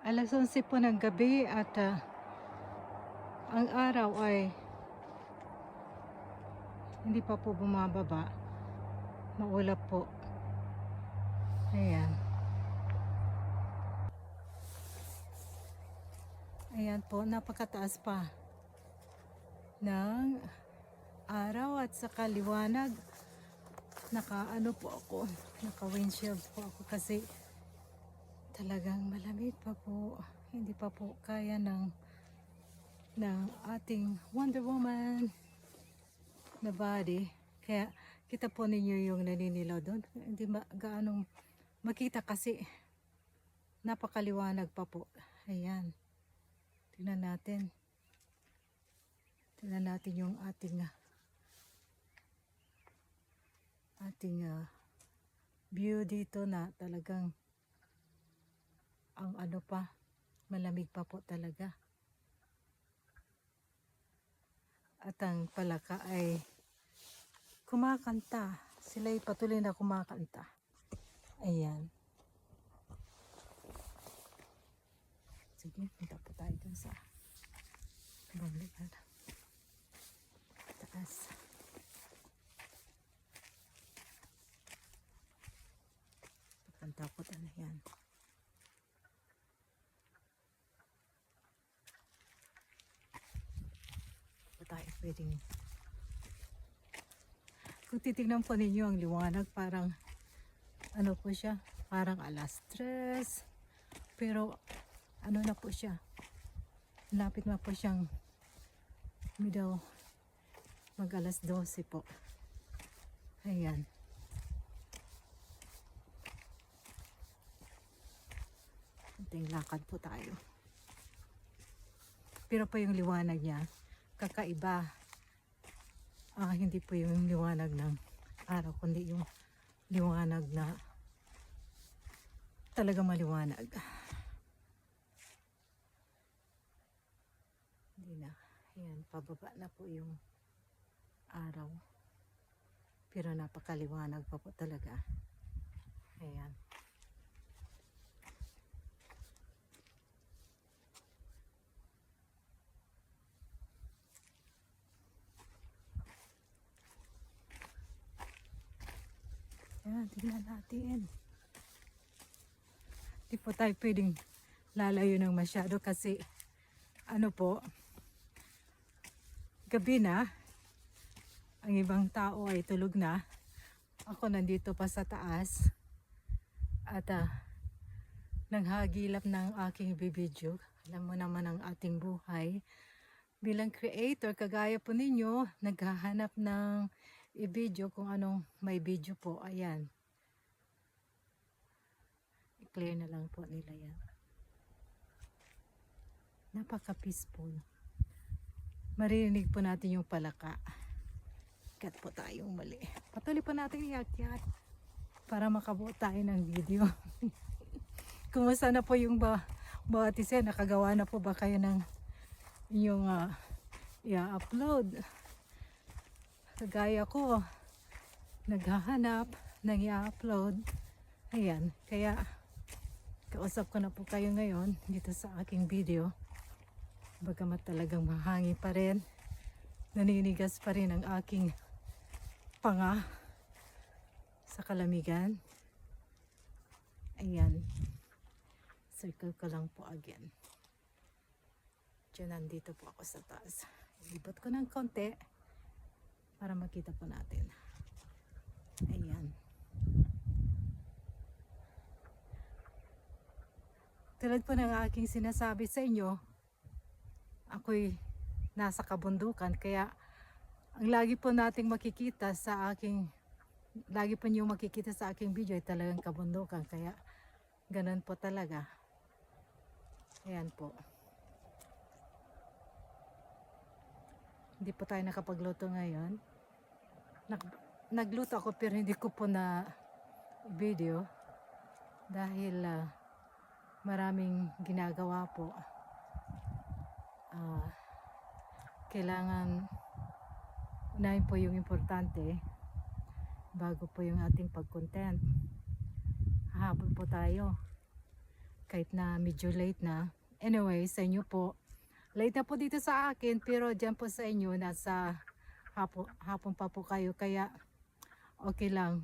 Alas 11 po ng gabi at ang araw ay hindi pa po bumababa. Maulap po. Ayan. Ayan po, napakataas pa ng araw at saka liwanag. Naka-ano po ako, naka-windshield po ako kasi talagang malamig pa po. Hindi pa po kaya ng ating Wonder Woman na body. Kaya kita po ninyo yung naninilaw doon. Hindi gaanong makita kasi napakaliwanag pa po. Ayan. Tingnan natin. Tingnan natin yung ating view dito na talagang ang ano pa, malamig pa po talaga. At ang palaka ay kumakanta. Sila'y patuloy na kumakanta. Ayan. Sige, punta po tayo dun sa ibang lugar. Taas. Kanta po na yan. Tayo pwedeng kung titignan po ninyo ang liwanag, parang ano po siya, parang alas 3, pero ano na po siya, lapit na po siyang mag alas 12 po. Ayan. Kunting lakad po tayo, pero pa yung liwanag niya kakaiba. Hindi po yung liwanag ng araw, kundi yung liwanag na talaga maliwanag. Hindi na. Ayan, pababa na po yung araw. Pero napakaliwanag pa po talaga. Ayan. Ayan, tingnan natin. Hindi po tayo pwedeng lalayo ng masyado kasi ano po, gabi na, ang ibang tao ay tulog na. Ako nandito pa sa taas at nanghagilap ng aking bibidyo. Alam mo naman ang ating buhay bilang creator, kagaya po ninyo, naghahanap ng i-video kung anong may video po. Ayan, i-clear na lang po nila yan. Napaka peaceful. Maririnig po natin yung palaka. Kat po tayong mali. Patuloy po natin iakyat para makabuo tayo ng video. Kumusta na po yung bawat isa? Nakagawa na po ba kayo ng inyong i-upload? Kagaya ko, naghahanap ng i-upload. Ayan, kaya kausap ko na po kayo ngayon dito sa aking video. Bagamat talagang mahangin pa rin, naninigas pa rin ang aking panga sa kalamigan. Ayan, circle ko lang po again. Diyan, nandito po ako sa taas. Ibot ko ng konti para makita po natin. Ayan. Tulad po ng aking sinasabi sa inyo, ako'y nasa kabundukan, kaya ang lagi po nating makikita sa aking, lagi po niyo makikita sa aking video ay talagang kabundukan, kaya ganun po talaga. Ayan po. Hindi po tayo nakapagluto ngayon. Nagluto ako pero hindi ko po na video dahil maraming ginagawa po. Kailangan unahin po yung importante bago po yung ating pag-content. Hahabol po tayo. kahit na medyo late na. Anyway, sa inyo po, late na po dito sa akin, pero dyan po sa inyo, nasa hapon pa po kayo, kaya okay lang.